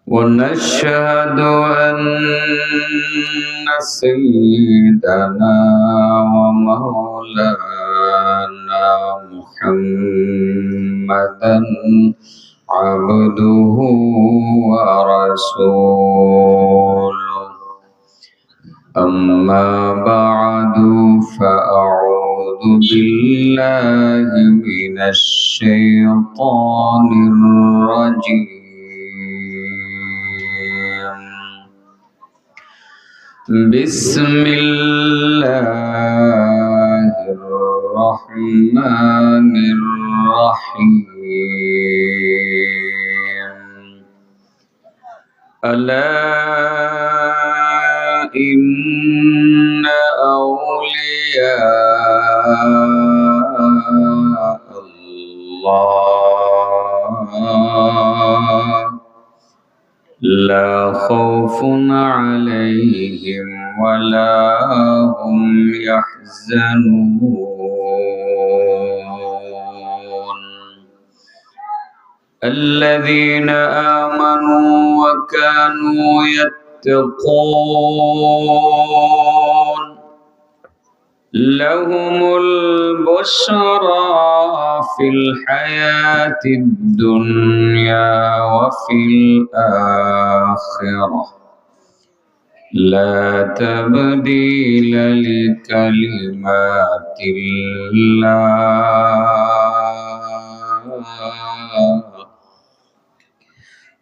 ونشهد أن سيدنا ومولانا محمدا عبده ورسوله. أما بعد فأعوذ بالله من الشيطان الرجيم. بسم الله الرحمن الرحيم. ألا إن أولياء الله لا خوف عليهم ولا هم يحزنون. الذين آمنوا وكانوا يتقون لهم البشرى في الحياة الدنيا وفي الآخرة لا تبديل لكلمات الله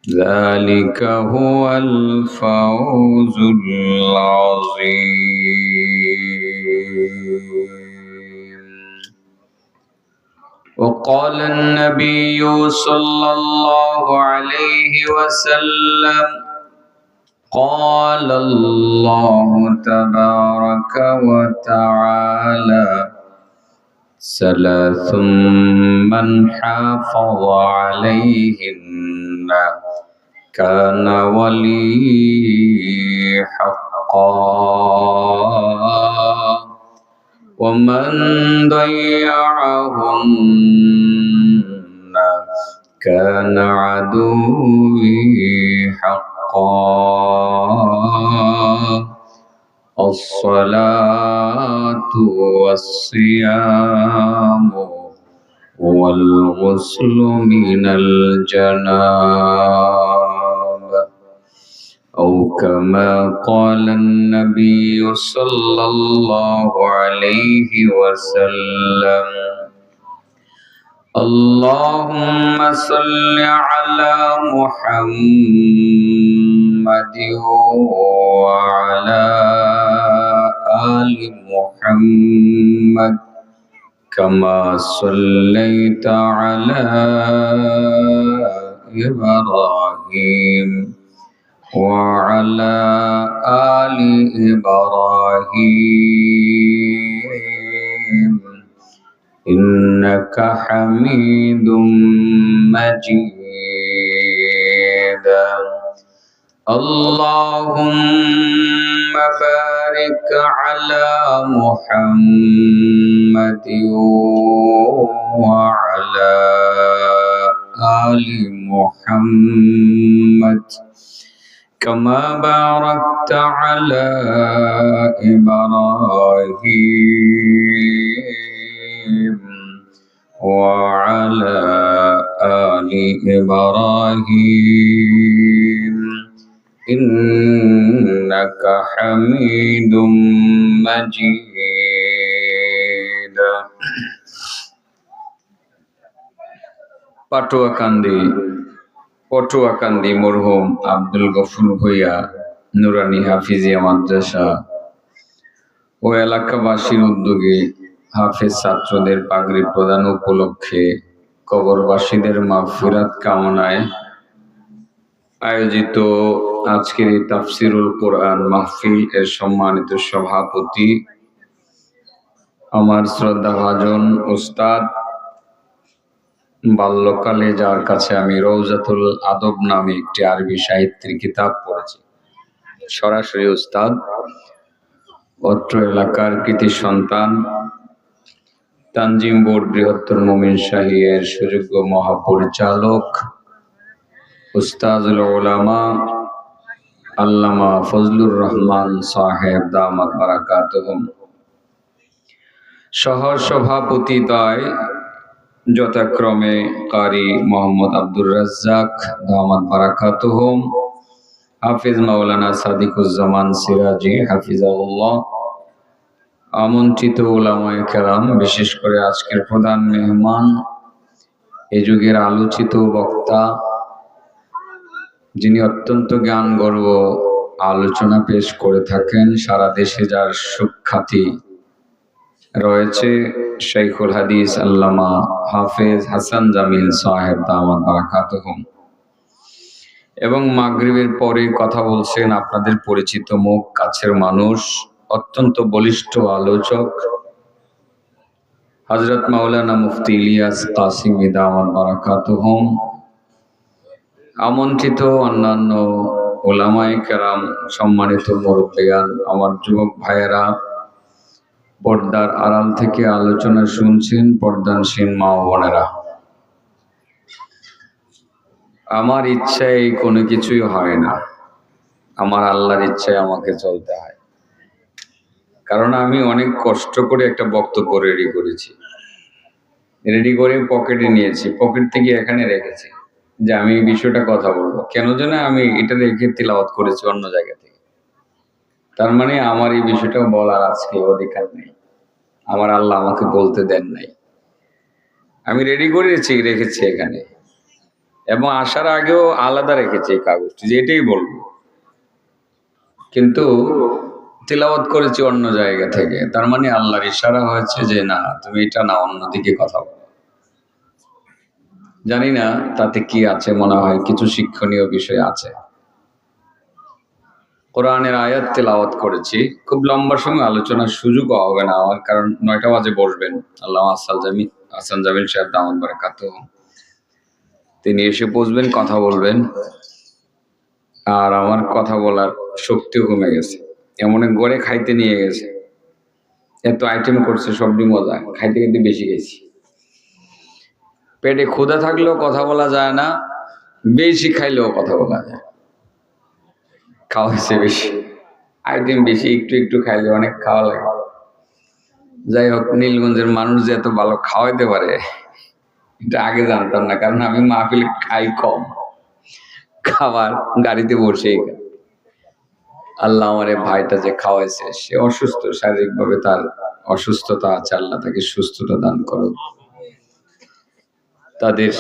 ذلك هو الفوز العظيم. وقال النبي صلى الله عليه وسلم قال الله تبارك وتعالى ثلاث من حافظ عليهن كان ولي حقا ومن ضيعهن كان عدوي حقا. الصلاة والصيام والغسل من الجناب أو كما قال النبي صلى الله عليه وسلم. اللهم صل على محمد وعلى آل محمد كما صليت على إبراهيم وعلى آل إبراهيم إنك حميد مجيد. اللهم بارك على محمد وعلى آل محمد كما باركت على إبراهيم وعلى آل إبراهيم إنك حميد مجيد. পটুয়াকান্দি মরহুম আব্দুল গফুর ভূঁইয়া নুরানি হাফিজিয়া মাদ্রাসা ও এলাকাবাসীর উদ্যোগে হাফেজ ছাত্রদের পাগড়ি প্রদান উপলক্ষে কবরবাসীদের মাগফিরাত কামনায় আয়োজিত আজকের এই তাফসিরুল কোরআন মাহফিল এর সম্মানিত সভাপতি আমার শ্রদ্ধাভাজন উস্তাদ, বাল্যকালে যার কাছে আমি রওজাতুল আদব নামে একটি আরবি সাহিত্যের কিতাব পড়েছি, সরাসরি উস্তাদ, অত্র এলাকার কৃতি সন্তান, তানজিম বোর্ড বৃহত্তর মোমিন শাহী এর সুযোগ্য মহাপরিচালক উস্তাজুল উলামা আল্লামা ফজলুর রহমান সাহেব দামাত বারাকাতুহুম, সহ সভাপতিত্বয় যথাক্রমে কারি মোহাম্মদ আব্দুর রাজ্জাক দামাত বারাকাতুহুম, হাফিজ মাওলানা সাদিকুজ্জামান সিরাজি হাফিজাহুল্লাহ, আমন্ত্রিত উলামায়ে কেরাম, বিশেষ করে আজকের প্রধান মেহমান, এ যুগের আলোচিত বক্তা, যিনি অত্যন্ত জ্ঞানগর্ভ আলোচনা পেশ করে থাকেন, সারা দেশে যার সুখ্যাতি রয়েছে, শাইখুল হাদিস আল্লামা হাফেজ হাসান জামিল সাহেব দামাত বারাকাতুহুম। এবং মাগরিবের পরে কথা বলছেন আপনাদের পরিচিত মুখ, কাছের মানুষ, অত্যন্ত বলিষ্ঠ আলোচক হযরত মাওলানা মুফতি ইলিয়াস কাসিমি দামাত বারাকাতুহুম, আমন্ত্রিত অন্যান্য উলামায়ে কেরাম, সম্মানিত মুরব্বিয়ান, আমার যুবক ভাইয়েরা, পর্দার আড়াল থেকে আলোচনা শুনছেন পর্দানসীন মা ও বোনেরা, আমার ইচ্ছায় কোনো কিছুই হয় না, আমার আল্লাহর ইচ্ছায় আমাকে চলতে হয়। কারণ আমি অনেক কষ্ট করে একটা বক্তব্য রেডি করেছি, রেডি করে পকেটে নিয়েছি, পকেট থেকে এখানে রেখেছি যে আমি এই বিষয়টা কথা বলবো। কেন যেন আমি এটা রেখে তিলাওয়াত করেছি অন্য জায়গা থেকে। তার মানে আমার এই বিষয়টা বলার আজকে অধিকার নেই, আমার আল্লাহ আমাকে বলতে দেন নাই। আমি রেডি করেছি, রেখেছি এখানে, এবং আসার আগেও আলাদা রেখেছি এই কাগজটি যে এটাই বলবো, কিন্তু তিলাওয়াত করেছি অন্য জায়গা থেকে। তার মানে আল্লাহর ইশারা হয়েছে যে না, তুমি এটা না, অন্যদিকে কথা বলো। জানি না তাতে কি আছে, মনে হয় কিছু শিক্ষণীয় বিষয় আছে। কোরআনের আয়াত তেলাওয়াত করেছি, খুব লম্বা সময় আলোচনার সুযোগ হবে না আমার, কারণ ৯টা বাজে বসবেন আল্লামা হাসান জামিল সাহেব দামাত বারাকাতুহু, তিনি এসে বসবেন, কথা বলবেন, আর আমার কথা বলার শক্তিও কমে গেছে। এমন গড়ে খাইতে নিয়ে গেছে, এত আইটেম করছে, সবজি মজা, খাইতে খাইতে বেশি গেছি। পেটে ক্ষুধা থাকলেও কথা বলা যায় না, বেশি খাইলেও কথা বলা যায়। খাওয়া হয়েছে বেশি, আইটেম বেশি, একটু একটু খাইলে অনেক খাওয়া লাগে। যাই হোক, নীলগঞ্জের মানুষ যে এত ভালো খাওয়াইতে পারে এটা আগে জানতাম না, কারণ আমি মাহফিলে খাই কম, খাবার গাড়িতে বসেই। আল্লাহ আমার এই ভাইটা যে খাওয়াইছে, সে অসুস্থ, শারীরিকভাবে তার অসুস্থতা আছে, আল্লাহ তাকে সুস্থতা দান করুক। তাদের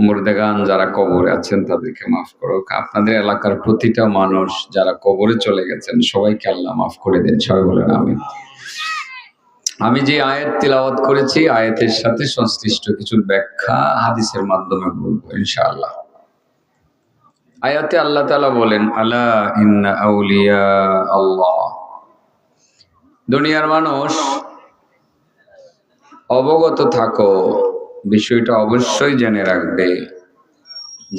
মুর্দাগান যারা কবরে আছেন তাদেরকে মাফ করুক। আপনাদের এলাকার প্রতিটা মানুষ যারা কবরে চলে গেছেন সবাইকে আল্লাহ মাফ করে দেন, সবাই বলেন আমিন। আমি যে আয়াত তিলাওয়াত করেছি, আয়াতের সাথে সংশ্লিষ্ট কিছু ব্যাখ্যা হাদিসের মাধ্যমে বলবো ইনশাআল্লাহ। আয়াতে আল্লাহ তাআলা বলেন, আলা ইন্না আউলিয়া আল্লাহ। দুনিয়ার মানুষ অবগত থাকো, বিষয়টা অবশ্যই জেনে রাখবে,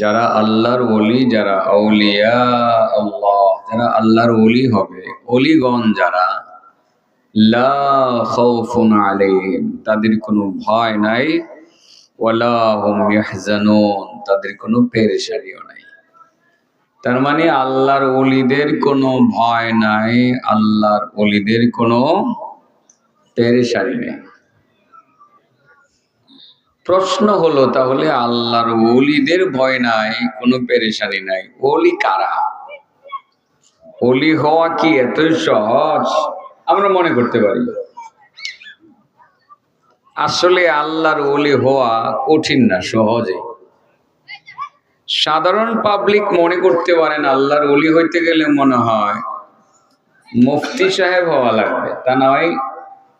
যারা আল্লাহর ওলি, যারা আউলিয়া আল্লাহ, যারা আল্লাহর ওলি হবে, ওলিগণ যারা, লা খাউফুন আলাইহিম, তাদের কোনো ভয় নাই, ওয়ালা হুম ইয়াহজানুন, তাদের কোনো পেরেশানিও নাই। তার মানে আল্লাহর ওলিদের কোনো ভয় নাই, আল্লাহর ওলিদের কোনো পেরেশানি নেই। প্রশ্ন হলো, তাহলে আল্লাহর ওলিদের ভয় নাই, কোনো পেরেশানি নাই, ওলি কারা? ওলি হওয়া কি এত সহজ আমরা মনে করতে পারি? আসলে আল্লাহর ওলি হওয়া কঠিন না, সহজে। সাধারণ পাবলিক মনে করতে পারেন আল্লাহর ওলি হইতে গেলে মনে হয় মুফতি সাহেব হওয়া লাগবে, তা না হয়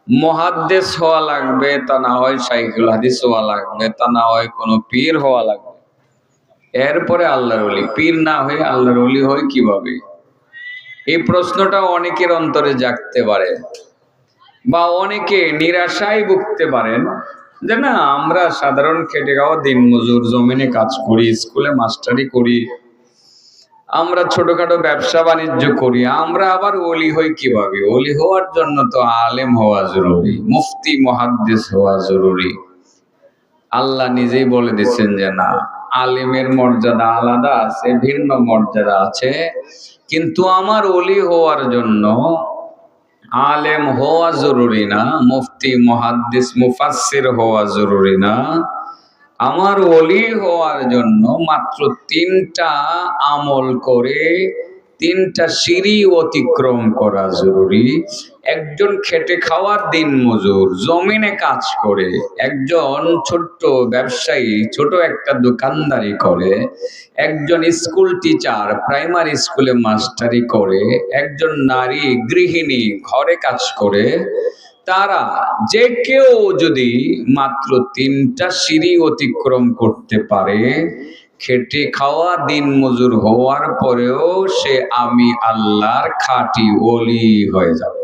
মুহাদ্দিস হওয়া লাগবে, তা না হয় শাইখুল হাদিস হওয়া লাগবে, তা না হয় কোনো পীর হওয়া লাগবে, এরপরে আল্লাহর ওলি। পীর না হয়ে আল্লাহর ওলি হয় কিভাবে? এই প্রশ্নটা অনেকের অন্তরে জাগতে পারে, বা অনেকে নিরাশায় ভুগতে পারেন যে না, আমরা সাধারণ খেটে খাওয়া দিনমজুর, জমিনে কাজ করি, স্কুলে মাস্টারি করি, আমরা ছোটখাটো ব্যবসা বাণিজ্য করি, আমরা আবার ওলি হই কিভাবে? ওলি হওয়ার জন্য তো আলেম হওয়া জরুরি, মুফতি মুহাদ্দিস হওয়া জরুরি। আল্লাহ নিজেই বলে দিচ্ছেন যে না, আলেমের মর্যাদা আলাদা আছে, ভিন্ন মর্যাদা আছে, কিন্তু আমার ওলি হওয়ার জন্য আলেম হওয়া জরুরি না, মুফতি মুহাদ্দিস মুফাসসির হওয়া জরুরি না। আমার ওলি হওয়ার জন্য মাত্র 3টা আমল করে 3টা সিঁড়ি অতিক্রম করা জরুরি। একজন খেটে খাওয়া দিন মজুর জমিনে কাজ করে, একজন ছোট্ট ব্যবসায়ী ছোট একটা দোকানদারি করে, একজন স্কুল টিচার প্রাইমারি স্কুলে মাস্টারি করে, একজন নারী গৃহিণী ঘরে কাজ করে, তারা যে কেউ যদি মাত্র 3টা সিঁড়ি অতিক্রম করতে পারে, খেটে খাওয়া দিন মজুর হওয়ার পরেও সে আমি আল্লাহর খাঁটি ওলি হয়ে যাবে।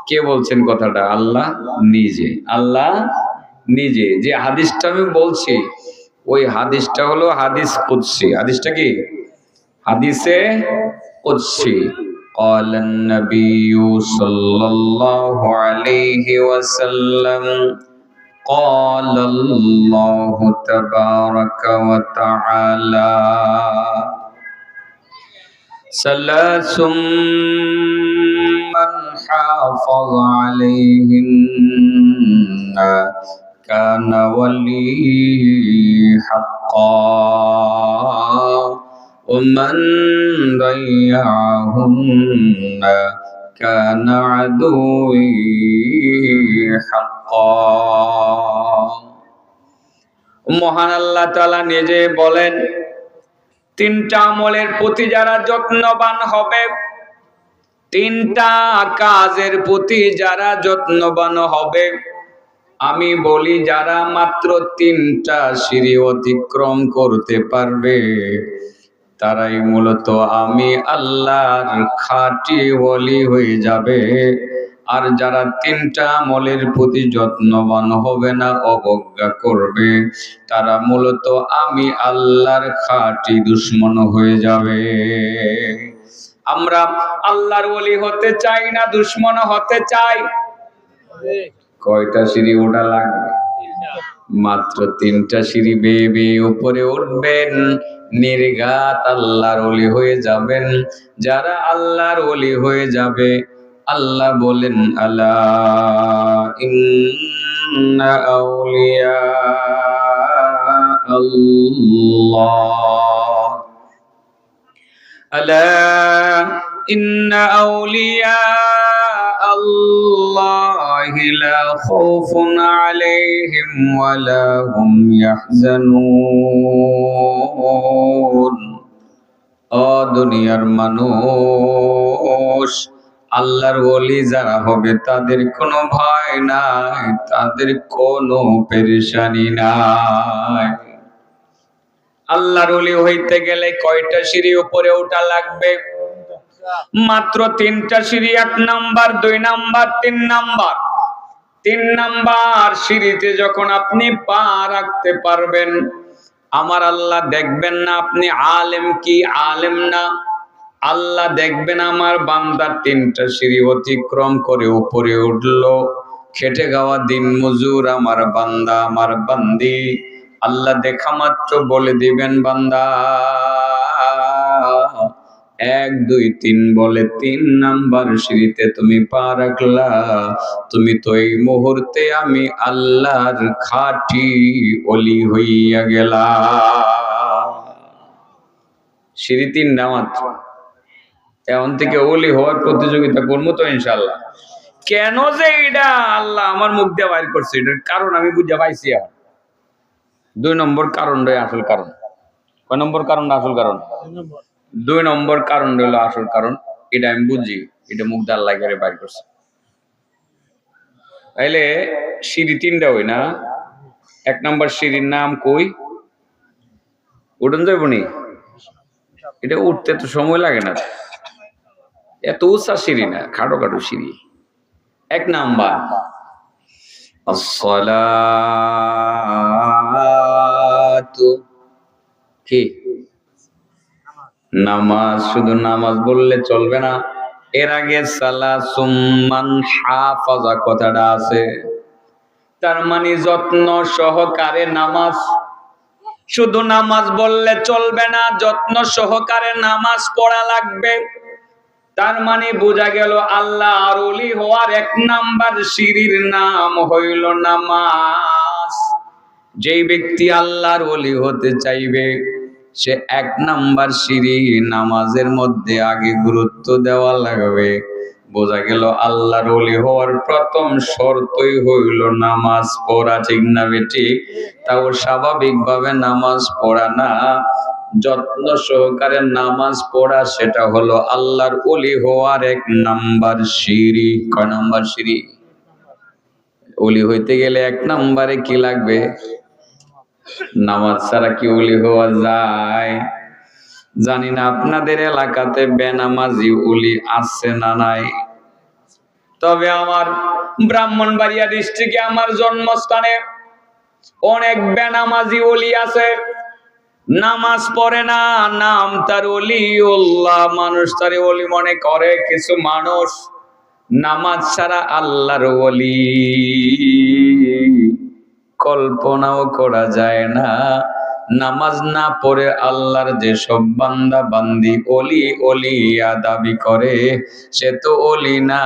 কে বলছেন কথাটা? আল্লাহ নিজে। আল্লাহ নিজে। যে হাদিসটা আমি বলছি ওই হাদিসটা হলো হাদিস কুদসি। হাদিসটা কি? হাদিসে কুদসি। قال النبي صلى الله عليه وسلم قال الله تبارك وتعالى ثلاث من حافظ عليهن كان ولي حقا ومن ضيعهن كان عدوي حقا। মহান আল্লাহ তাআলা নিজে বলেন, 3টা আমলের প্রতি যারা যত্নবান হবে, 3টা কাজের প্রতি যারা যত্নবান হবে, আমি বলি যারা মাত্র 3টা সিঁড়ি অতিক্রম করতে পারবে, তারাই মূলত আমি আল্লাহর খাঁটি ওলি হয়ে যাবে। আর যারা 3টা আমলের প্রতি যত্নবান হবে না, অবজ্ঞা করবে, তারা মূলত আমি আল্লাহর খাঁটি দুশমন হয়ে যাবে। আমরা আল্লাহর ওলি হতে চাই না দুশমন হতে চাই? কয়টা সিঁড়ি ওঠা লাগবে? মাত্র 3টা সিঁড়ি বেয়ে বেয়ে উপরে উঠবেন, নির্ঘাত আল্লাহর ওলি হয়ে যাবেন। যারা আল্লাহর ওলি হয়ে যাবে, আল্লাহ বলেন আলা ইন্না আউলিয়া আল্লাহ আলা ইন্না আউলিয়া আল্লাহি লা খাউফুন আলাইহিম ওয়া লা হুম ইয়াহজানুন। ও দুনিয়ার মানুষ, আল্লাহর ওলি যারা হবে তাদের কোনো ভয় নাই, তাদের কোনো পেরেশানি নাই। আল্লাহর ওলি হইতে গেলে কয়টা সিঁড়ি উপরে ওঠা লাগবে? মাত্র 3টা সিঁড়ি। 1 নাম্বার, 2 নাম্বার, 3 নাম্বার। 3 নাম্বার সিঁড়িতে যখন আপনি পা রাখতে পারবেন, আমার আল্লাহ দেখবেন না আপনি আলেম কি আলেম না, আল্লাহ দেখবেন আমার বান্দা 3টা সিঁড়ি অতিক্রম করে উপরে উঠলো, খেটে খাওয়া দিন মজুর আমার বান্দা আমার বান্দি। আল্লাহ দেখা মাত্র বলে দিবেন, বান্দা 1 2 3 বলে 3 নাম্বার সিঁড়িতে তুমি পা রাখলা, তুমি তো এই মুহূর্তে আমি আল্লাহর খাঁটি ওলি হইয়া গেলা। সিঁড়ি 3টা মাত্র। এখন থেকে ওলি হওয়ার প্রতিযোগিতা করবো তো ইনশাআল্লাহ। কেন যে এটা আল্লাহ আমার মুখ দিয়ে বাইর করছে, এটার কারণ আমি বুঝে পাইছি। আর 2 নম্বর কারণটাই আসল কারণ। কয় নম্বর কারণটা আসল কারণ? 2 নম্বর কারণ হলো আসল কারণ। এটা আমি বুঝি, এটা মুখ দিয়ে আল্লাহ করে বাইর করছে। তাইলে সিঁড়ি 3টা হই না? 1 নম্বর সিঁড়ির নাম কই? উঠুন যাইব নি? এটা উঠতে তো সময় লাগে না, এত উঁচা সিঁড়ি না, খাটো খাটো সিঁড়ি। 1 নাম্বার আসসালাতু, কি? নামাজ। শুধু নামাজ বললে চলবে না, এর আগে সালাসুম মান হাফাজা কথাটা আছে, তার মানে যত্ন সহকারে নামাজ। শুধু নামাজ বললে চলবে না, যত্ন সহকারে নামাজ পড়া লাগবে। তার মানে বোঝা গেল আল্লাহর ওলি হওয়ার 1 নাম্বার সিঁড়ির নাম হইল নামাজ। যেই ব্যক্তি আল্লাহর ওলি হতে চাইবে সে 1 নাম্বার সিঁড়ি নামাজের মধ্যে আগে গুরুত্ব দেওয়া লাগবে। বোঝা গেল আল্লাহর ওলি হওয়ার প্রথম শর্তই হইল নামাজ পড়া, ঠিক না বেটি? তাও স্বাভাবিকভাবে নামাজ পড়া না, যত্ন সহকারে নামাজ পড়া, সেটা হলো আল্লাহর ওলি হওয়ার 1 নাম্বার সিঁড়ি। কয় নাম্বার সিঁড়ি? ওলি হইতে গেলে 1 নাম্বারে কি লাগবে? নামাজ ছাড়া কি ওলি হওয়া যায়? জানি না আপনাদের এলাকাতে বেনামাজি ওলি আছে না নাই। তবে আমার ব্রাহ্মণবাড়িয়া ডিস্ট্রিক্টে, আমার জন্মস্থানে অনেক বেনামাজি ওলি আছে। নামাজ পড়ে না, নাম তার ওলিউল্লাহ, মানুষ তার ওলি মনে করে। কিছু মানুষ নামাজ ছাড়া আল্লাহর ওলি কল্পনাও করা যায় না। নামাজ না পড়ে আল্লাহর যেসব বান্দা বান্দি ওলি ওলিয়া দাবি করে, সে তো ওলি না,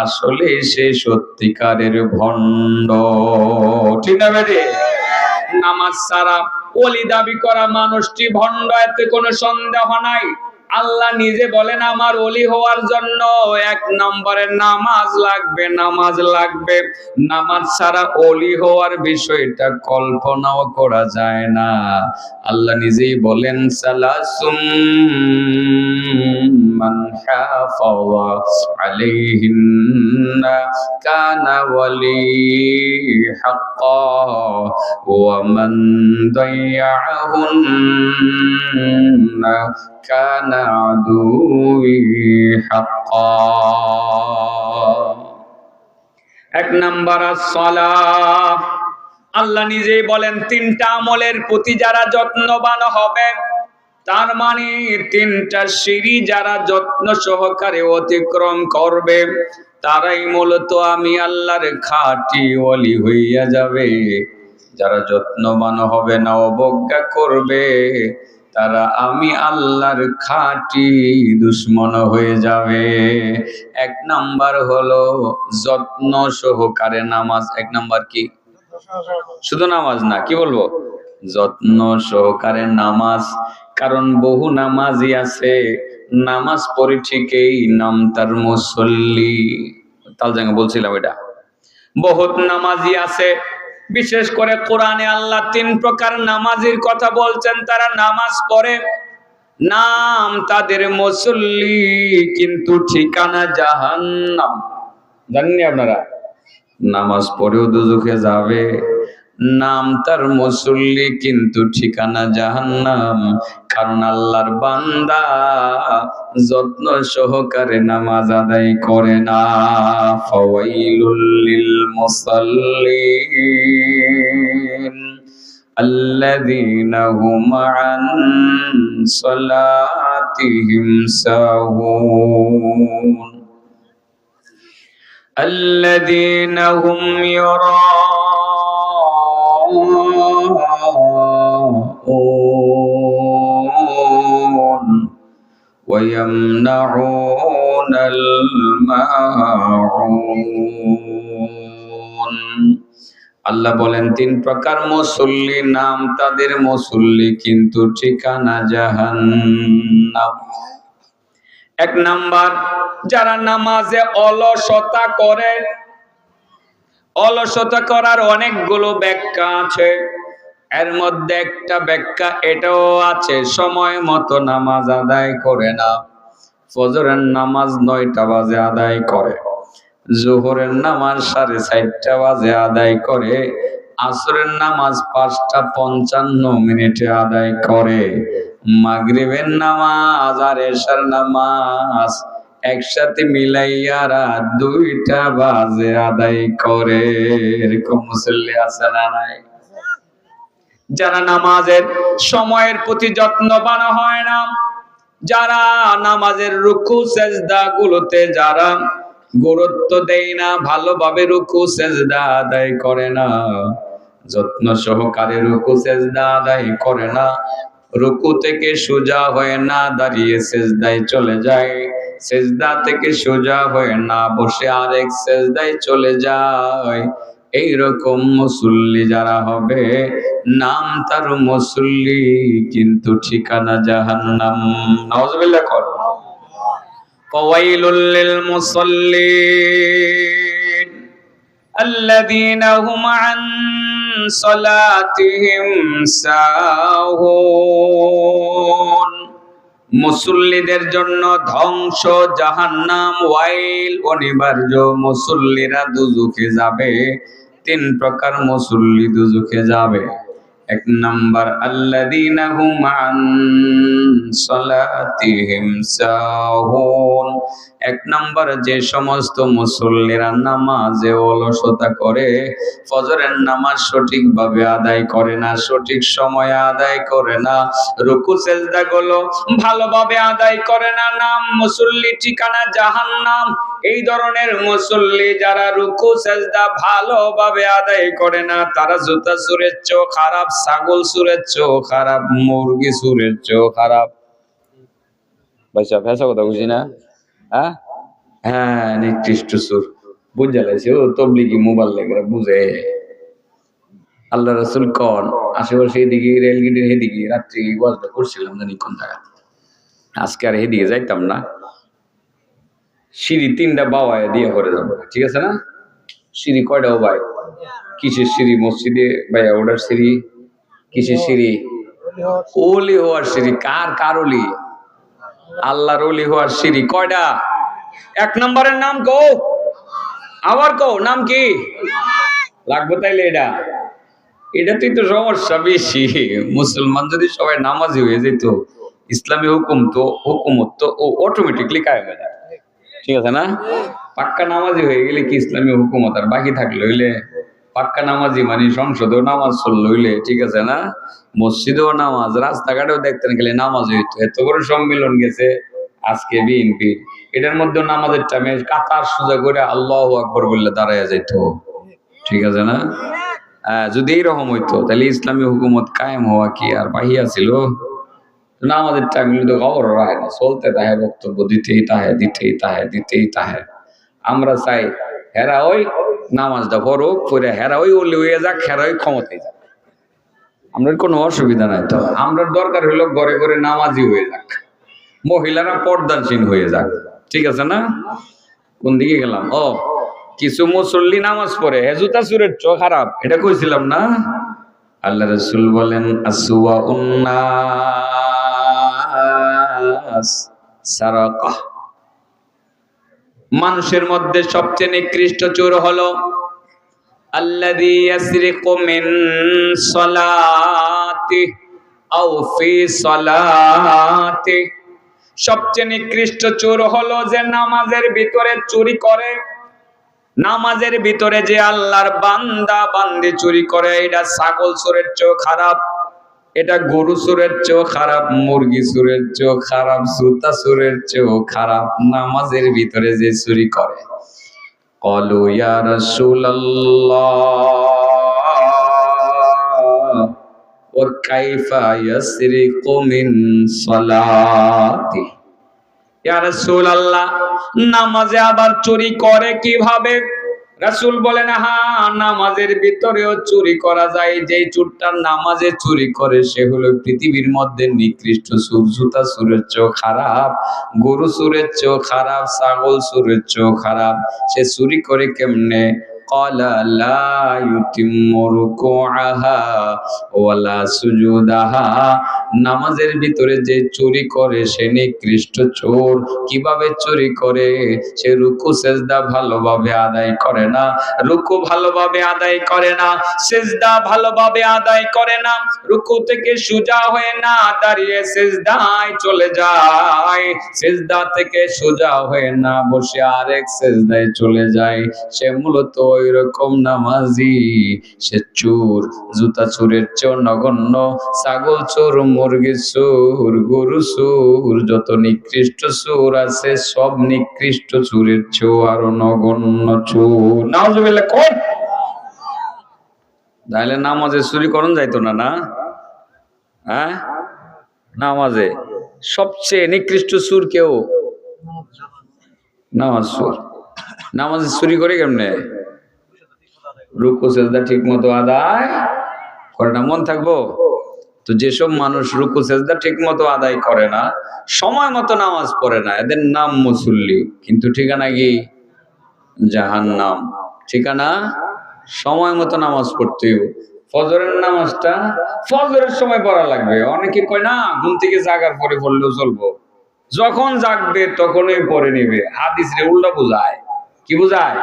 আসলে সে সত্যিকারের ভণ্ড, ঠিক না বেটি? নামাজ ছাড়া ওলি দাবি করা মানুষটি ভণ্ড, এতে কোনো সন্দেহ নাই। আল্লাহ নিজে বলেন আমার ওলি হওয়ার জন্য 1 নম্বরে নামাজ লাগবে, নামাজ লাগবে। নামাজ ছাড়া ওলি হওয়ার বিষয়টা কল্পনাও করা যায় না। আল্লাহ নিজেই বলেন সালাসুম মান হাফাযা আলাইহিন্না কানা ওয়ালি হাক্কা ওয়া মান দাইয়াহুন্না কানা আদুই হাক্কা। 1 নাম্বার as-সালাহ। আল্লাহ নিজেই বলেন 3টা আমলের প্রতি যারা যত্নবান হবে, তার মানে 3টা সিঁড়ি যারা যত্ন সহকারে অতিক্রম করবে, তারাই মূলত আমি আল্লাহর খাঁটি ওলি হইয়া যাবে। যারা যত্নবান হবে না, অবজ্ঞা করবে, তারা আমি আল্লাহর খাঁটি দুশমন হয়ে যাবে। 1 নাম্বার হলো যত্ন সহকারে নামাজ। 1 নাম্বার কি? শুধু নামাজ না, কি বলবো? যত্ন সহকারে নামাজ। কারণ বহু নামাজি আছে, নামাজ পড়ে ঠিকই, নাম তার মুসল্লি। তালজাঙ্গে বলছিলাম এটা। বহুত নামাজি আছে, বিশেষ করে কোরআনে আল্লাহ 3 প্রকার নামাজির কথা বলছেন। তারা নামাজ পড়ে, নাম তাদের মুসল্লি, কিন্তু ঠিকানা জাহান্নাম। জানেন আপনারা? নামাজ পড়েও দুজখে যাবে, নাম তার মুসল্লি, কিন্তু ঠিকানা জাহান্নাম। কারণ আল্লাহর বান্দা যত্ন সহকারে নামাজ আদায় করে না। ফাওয়াইলুল লিল মুসাল্লিন আল্লাযীনা হুম আন সালাতিহিম সাহুন الذين هم يراءون ويمنعون الماعون। আল্লাহ বলেন 3 প্রকার মুসল্লি, নাম তাদের মুসল্লি, কিন্তু ঠিকানা জাহান্নাম। 1 নাম্বার, যারা নামাজে অলসতা করে। অলসতা করার অনেকগুলো ব্যাখ্যা আছে, এর মধ্যে একটা ব্যাখ্যা এটাও আছে, সময় মতো নামাজ আদায় করে না। ফজরের নামাজ 9টা বাজে আদায় করে, জোহরের নামাজ 4:30 বাজে আদায় করে, আসরের নামাজ 5:55 আদায় করে, মাগরিবের নামাজ আর এশার নামাজ একসাথে মিলাইয়া রাত 2টা বাজে আদায় করে। এরকম মুসল্লি আছে না নাই? যারা নামাজের সময়ের প্রতি যত্নবান হয় না, যারা নামাজের রুকু সেজদা গুলোতে যারা গুরুত্ব দেয় না, ভালোভাবে রুকু সেজদা আদায় করে না, যত্ন সহকারে রুকু সেজদা আদায় করে না, রুকু থেকে সোজা হয়ে না দাঁড়িয়ে সেজদায় চলে যায়, সেজদা থেকে সোজা হয়ে না বসে আরেক সেজদায় চলে যায়, এইরকম মুসল্লি যারা হবে নাম তার মুসল্লি, কিন্তু ঠিকানা জাহান্নাম। নাউজুবিল্লাহ কর। ফাওয়াইলুল লিল মুসাল্লিন আল্লাযীনা হুম আন সালাতিহিম সাহুন। মুসল্লিদের জন্য ধ্বংস জাহান্নাম, ওয়াইল অনিবার্য, মুসল্লিরা দুজখে যাবে। তিন প্রকার মুসল্লি দুজখে যাবে। এক নাম্বার আল্লাযীনা হুম আন সালাতিহিম সাহুন, এক নাম্বার যে সমস্ত মুসল্লিরা নামাজে অলসতা করে, ফজরের নামাজ সঠিকভাবে আদায় করে না, সঠিক সময়ে আদায় করে না, রুকু সেজদা গুলো ভালোভাবে আদায় করে না, নাম মুসল্লি, ঠিকানা জাহান্নাম। এই ধরনের মুসল্লি যারা রুকু সেজদা ভালোভাবে আদায় করে না, তারা জুতা সুরের চেয়েও খারাপ, ছাগল সুরের চেয়েও খারাপ, মুরগি সুরের চেয়েও খারাপ। ভাইসা ভেসা কথা বুঝি না? হ্যাঁ হ্যাঁ, নিকৃষ্ট সুর বুঝা লাইছে। ও তবলিগি মোবাইল লেগে বুঝে। আল্লাহ রাসূল কোন আশেপাশে এদিকে রেলগেটের এদিকে রাত্রি ওয়াজটা করছিলাম জানি কোন জায়গা, আজকে আর এদিকে যাইতাম না। সিঁড়ি তিনটা বাওয়ায় দিয়ে করে যাবো, ঠিক আছে না? সিঁড়ি কয়টাও ভাই? কিসের সিঁড়ি? মসজিদে ভাইয়া ওটার সিঁড়ি কিসের সিঁড়ি? ওলি হওয়ার সিঁড়ি। কার কার ওলি? আল্লাহর ওলি হওয়ার সিঁড়ি। কয়টা? এক নম্বরের নাম কও, আবার কও নাম কি লাগবে তাইলে? এটাতেই তো সমস্যা বেশি। মুসলমান যদি সবাই নামাজি হয়ে যেত, ইসলামী হুকুমত তো অটোমেটিকলি কায়েম হয়ে যায়, ঠিক আছে না? পাক্কা নামাজি হয়ে গেলে কি ইসলামী হুকুমত আর বাকি থাকলে হইলে? পাক্কা নামাজি মানে সংসদেও নামাজ চললো হইলে, ঠিক আছে না? মসজিদেও নামাজ, রাস্তাঘাটেও দেখতেন গেলে নামাজ হইতো। এত বড় সম্মেলন গেছে আজকে বিএনপি, এটার মধ্যে নামাজের টাইমে কাতার সোজা করে আল্লাহু আকবার বললে দাঁড়ায় যাইতো, ঠিক আছে না? যদি এইরকম হইতো তাহলে ইসলামী হুকুমত কায়েম হওয়া কি আর বাহিয়া ছিল? নামাজের টাইম তো খবর রাখে না, চলতে তাহে বক্তব্য দিতেই তাহে। আমরা চাই হেরা ওই নামাজটা পড়ুক, পড়ে হেরা ওই ওলি হয়ে যাক, হেরা ওই ক্ষমতায় যাক, আমরা কোনো অসুবিধা নাই তো। আমরা দরকার হইলো ঘরে ঘরে নামাজি হয়ে যাক, মহিলারা পর্দানসীন হয়ে যাক, ঠিক আছে না? কোন দিকে গেলাম? ও, কিছু মুসল্লি নামাজ পড়ে হেজুতা সুরের চোখ খারাপ, এটা কইছিলাম না? আল্লাহ রাসূল বলেন আসওয়া উন্নাস সারাকা, মানুষের মধ্যে সবচেয়ে নিকৃষ্ট চোর হলো আল্লাযী ইয়াসরিকু মিন সালাতি আও ফি সালাতি, সবচেয়ে নিকৃষ্ট চোর হলো যে নামাজের ভিতরে চুরি করে। নামাজের ভিতরে যে আল্লাহর বান্দা বান্দি চুরি করে, এটা ছাগল চোরের চেয়েও খারাপ, এটা গরু চোরের চেয়েও খারাপ, মুরগি চোরের চেয়েও খারাপ, জুতা চোরের চেয়েও খারাপ নামাজের ভিতরে যে চুরি করে। ক্বালু ইয়া রাসূলাল্লাহ ওয়া কাইফা ইয়াসরিকু মিন সালাতি, ইয়া রাসূলুল্লাহ নামাজে আবার চুরি করে কিভাবে? রাসূল বলেন, হ্যাঁ, নামাজের ভিতরেও চুরি করা যায়। যেই চোরটা নামাজে চুরি করে সে হলো পৃথিবীর মধ্যে নিকৃষ্ট চোর। জুতা চোরের চেয়েও খারাপ, গরু চোরের চেয়েও খারাপ, ছাগল চোরের চেয়েও খারাপ। সে চুরি করে কেমনে? ক্বালা লা ইউতিম্মু রুকুআহা ওয়ালা সুজুদাহা, নামাজের ভিতরে যে চুরি করে সে নিকৃষ্ট চোর। কিভাবে চুরি করে? সে রুকু সেজদা ভালোভাবে আদায় করে না, রুকু ভালোভাবে আদায় করে না, সেজদা ভালোভাবে আদায় করে না, রুকু থেকে সোজা হয়ে না দাঁড়িয়ে সেজদায় চলে যায়, সেজদা থেকে সোজা হয়ে না বসে আরেক সেজদায় চলে যায়। সে মূলত ওই রকম নামাজি, সে চোর। জুতা চোরের চেয়েও নগণ্য, ছাগল চোর, মুরগি চোর, গরু চোর, যত নিকৃষ্ট চোর আছে সব নিকৃষ্ট চোরের চেয়েও আরো নগণ্য চোর। নাউজুবিল্লাহ। কোন তাহলে নামাজে চুরি করন যাইতো না, না? হ্যাঁ, নামাজে সবচেয়ে নিকৃষ্ট সুর কেউ? নামাজ সুর। নামাজে চুরি করে কেমনে? রুকু সেজদা ঠিক মতো আদায় করে না। মন থাকবো তো যেসব মানুষ রুকু সেজদা ঠিক মতো আদায় করে না, সময় মতো নামাজ পড়ে না, এদের নাম মুসল্লি, কিন্তু ঠিকানা কি? জাহান্নাম। ঠিকানা সময় মতো নামাজ পড়তে হবে। ফজরের নামাজটা ফজরের সময় পড়া লাগবে। অনেকে কয় না ঘুম থেকে জাগার পরে পড়লেও চলবো, যখন জাগবে তখনই পড়ে নিবে। হাদিস রে উল্টা বোঝায়। কি বোঝায়?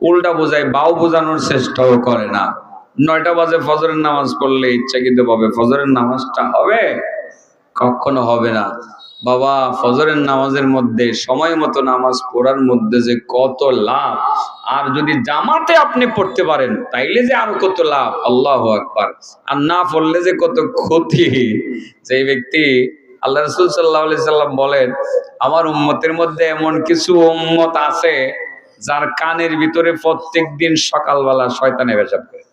উল্টা বোঝায়, বাউ বোঝানোর চেষ্টাও করে না। 9টা বাজে ফজরের নামাজ পড়লে ইচ্ছাকৃত ভাবে ফজরের নামাজটা হবে? কখনো হবে না বাবা। ফজরের নামাজের মধ্যে সময় মতো নামাজ পড়ার মধ্যে যে কত লাভ, আর যদি জামাতে আপনি পড়তে পারেন তাইলে যে আরো কত লাভ, আল্লাহু আকবার। আর না পড়লে যে কত ক্ষতি। সেই ব্যক্তি, আল্লাহ রাসূল সাল্লাল্লাহু আলাইহি সাল্লাম বলেন, আমার উম্মতের মধ্যে এমন কিছু উম্মত আছে যার কানের ভিতরে প্রত্যেকদিন সকালবেলা শয়তানে পেশাব করে।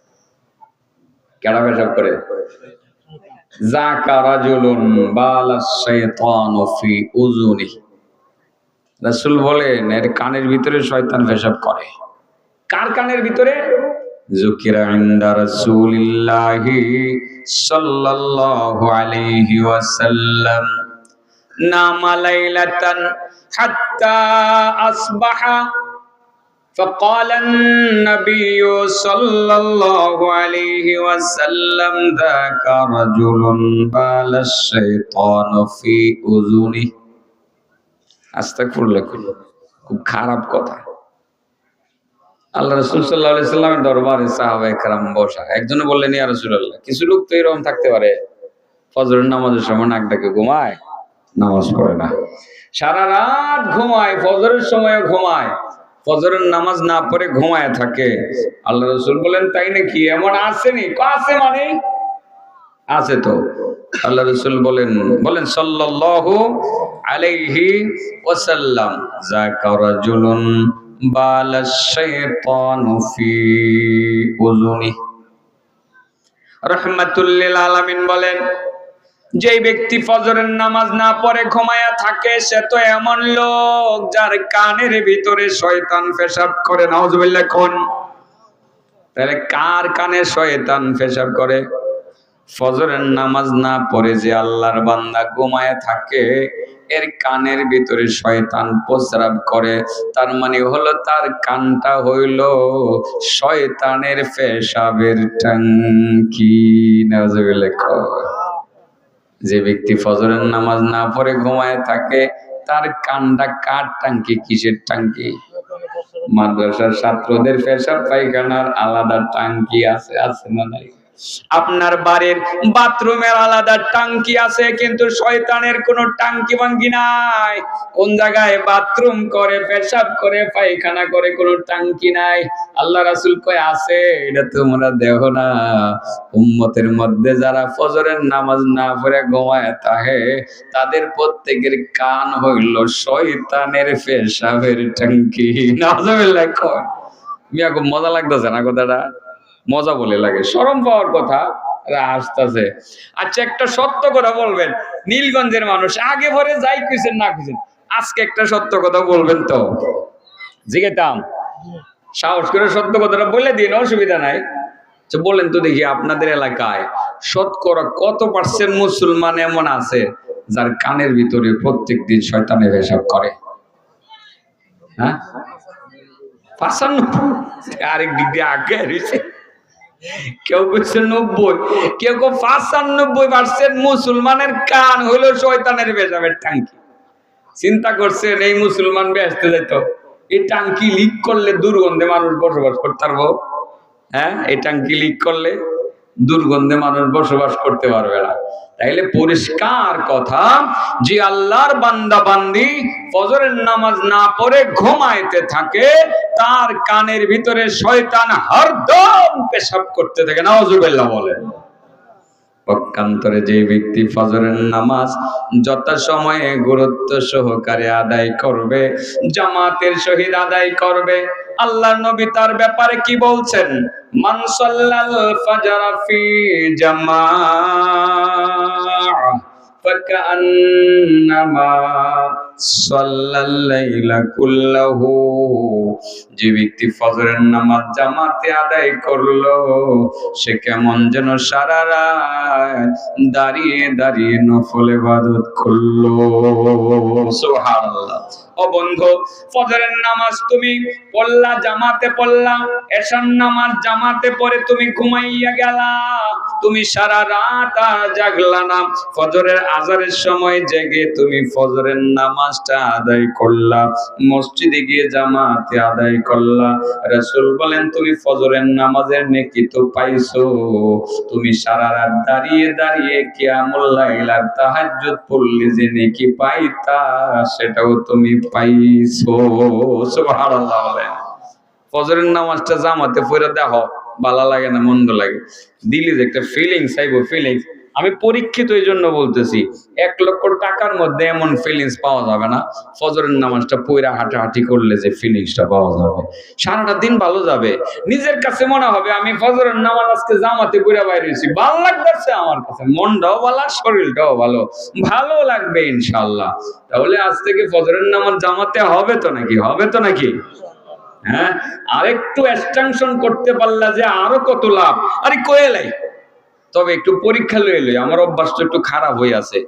কেডা পেশাব করে? রাসূল বলেন এর কানের ভিতরে শয়তান পেশাব করে। কার কানের ভিতরে? যুকিরা ইনদা রাসূলিল্লাহি সাল্লাল্লাহু আলাইহি ওয়াসাল্লাম নামা লাইলাতান হাত্তা আসবাহা فقال النبي صلى الله عليه وسلم ذاك رجل بال الشيطان في أذنه। আস্তাগফিরুল্লাহ। খুব খারাপ কথা। আল্লাহ রাসূল সাল্লাল্লাহু আলাইহি সাল্লামের দরবারে সাহাবায়ে কেরাম বসা। একজনে বললেন, ইয়া রাসূলুল্লাহ, কিছু লোক তো এরকম থাকতে পারে ফজরের নামাজের সময় নাক ডাকে ঘুমায়, নামাজ পড়ে না, সারা রাত ঘুমায়, ফজরের সময় ঘুমায়, ফজরের নামাজ না পড়ে ঘুমায় থাকে। আল্লাহ রাসূল বলেন, তাই নাকি? এমন আসেনি? আছে মানে আছে তো। আল্লাহ রাসূল বলেন সাল্লাল্লাহু আলাইহি ওয়াসাল্লাম, যাকা রাজুলুন বালাশ শাইতানু ফি উযুনি। রাহমাতুল লিল আলামিন বলেন, যে ব্যক্তি ফজরের নামাজ না পড়ে ঘুমায়া থাকে সে তো এমন লোক যার কানের ভিতরে শয়তান পেশাব করে। নাউজুবিল্লাহ। কোন? তাহলে কার কানে শয়তান পেশাব করে? ফজরের নামাজ না পড়ে যে আল্লাহর বান্দা ঘুমায় থাকে এর কানের ভিতরে শয়তান প্রস্রাব করে। তার মানে হলো তার কানটা হইল শয়তানের পেশাবের ট্যাঙ্কি। নাউজুবিল্লাহ। যে ব্যক্তি ফজরের নামাজ না পড়ে ঘুমায় থাকে তার কানটা কার টাঙ্কি? কিসের টাঙ্কি? মাদ্রাসার ছাত্রদের পেশাব পায়খানার আলাদা টাঙ্কি আছে, আছে না নাই? আপনার বাড়ির বাথরুমের আলাদা টাঙ্কি আছে, কিন্তু শয়তানের কোনো টাঙ্কি বাঙ্কি নাই। কোন জায়গায় বাথরুম করে, পেশাব করে, পায়খানা করে, কোনো টাঙ্কি নাই। আল্লাহ রাসূল কয় আছে, এটা তোমরা দেখো না। উম্মতের মধ্যে যারা ফজরের নামাজ না পড়ে ঘুমায় থাকে তাদের প্রত্যেকের কান হইল শয়তানের পেশাবের টাঙ্কি। নাউজুবিল্লাহ। মিয়া খুব মজা লাগতেছে না কথাটা? মজা বলে লাগে, শরম পাওয়ার কথা। আসতেছে। আচ্ছা, একটা সত্য কথা বলবেন। নীলগঞ্জের মানুষ আগে পরে যাই কইছেন না কইছেন, আজকে একটা সত্য কথা বলবেন তো? জিজ্ঞেতাম, সাহস করে সত্য কথাটা বলে দিন, অসুবিধা নাই। বলেন তো দেখি, আপনাদের এলাকায় শতকরা কত পার্সেন্ট মুসলমান এমন আছে যার কানের ভিতরে প্রত্যেকদিন শয়তানের পেশাব করে? হ্যাঁ, 95। আরেক দিক দিয়ে আগে রয়েছে। কেউ কইছে 90, কেউ 95% মুসলমানের কান হইলো শয়তানের পেশাবের টাঙ্কি। চিন্তা করছেন এই মুসলমান বেহেশতে যেত, এই টাঙ্কি লিক করলে দুর্গন্ধে মানুষ বসবাস করতে পারবো? হ্যাঁ, এই টাঙ্কি লিক করলে দুর্গন্ধে মানুষ বসবাস করতে পারবে না। তাইলে পরিষ্কার কথা যে আল্লাহর বান্দা বান্দি ফজরের নামাজ না পড়ে ঘুমাইতে থাকে তার কানের ভিতরে শয়তান হরদম পেশাব করতে থাকে। নাউজুবিল্লাহ বলেন। পক্ষান্তরে যে ব্যক্তি ফজরের নামাজ যথাসময়ে গুরুত্ব সহকারে আদায় করবে, জামাতের সহিত আদায় করবে, আল্লাহর নবী তার ব্যাপারে কি বলছেন? মান সাল্লাল ফাজরা ফি জামাআহ ফাকান্নামা সাল্লাল লাইলা কুল্লাহু। যে ব্যক্তি ফজরের নামাজ জামাতে আদায় করলো, সে কেমন যেন সারা রাত দাঁড়িয়ে দাঁড়িয়ে নফল ইবাদত করলো। সুবহানাল্লাহ। ও বন্ধু, ফজরের নামাজ তুমি পড়লা, জামাতে পড়লা, এশার নামাজ জামাতে পড়ে তুমি ঘুমাইয়া গেলা, তুমি সারা রাত আর জাগলা না, ফজরের আজানের সময় জেগে তুমি ফজরের নামাজটা আদায় করলা, মসজিদে গিয়ে জামাতে আদায় করলা। রাসূল বলেন তুমি ফজরের নামাজের নেকি তো পাইছো, তুমি সারা রাত দাঁড়িয়ে দাঁড়িয়ে কিয়ামুল লাইল আর তাহাজ্জুদ পড়লে যে নেকি পাইতা, সেটাও তুমি পাইছো। সুবহানাল্লাহ। বলেন ফজরের নামাজটা জামাতে পড়ে দেখো, ভালো লাগে না মন্দ লাগে, দিলে যে একটা ফিলিংস আইবো, ফিলিংস। আমি পরীক্ষিত এই জন্য বলতেছি, 1 লক্ষ টাকার মধ্যে এমন ফিলিংস পাওয়া যাবে না ফজরের নামাজটা পড়ে হাঁটাহাঁটি করলে যে ফিলিংসটা পাওয়া যাবে। সারাটা দিন ভালো যাবে, নিজের কাছে মনে হবে আমি ফজরের নামাজ আজকে জামাতে পড়ে বাইরে হয়েছি, ভালো লাগতেছে আমার কাছে, মনটাও ভালো, শরীরটাও ভালো, ভালো লাগবে ইনশাআল্লাহ। তাহলে আজ থেকে ফজরের নামাজ জামাতে হবে তো নাকি? হবে তো নাকি? হ্যাঁ, আরেকটু এক্সটেনশন করতে পারলা যে আরো কত লাভ। আরে কয়েলাই, তবে একটু পরীক্ষা লইলে, আমার অভ্যাসটা একটু খারাপ হয়ে আছে,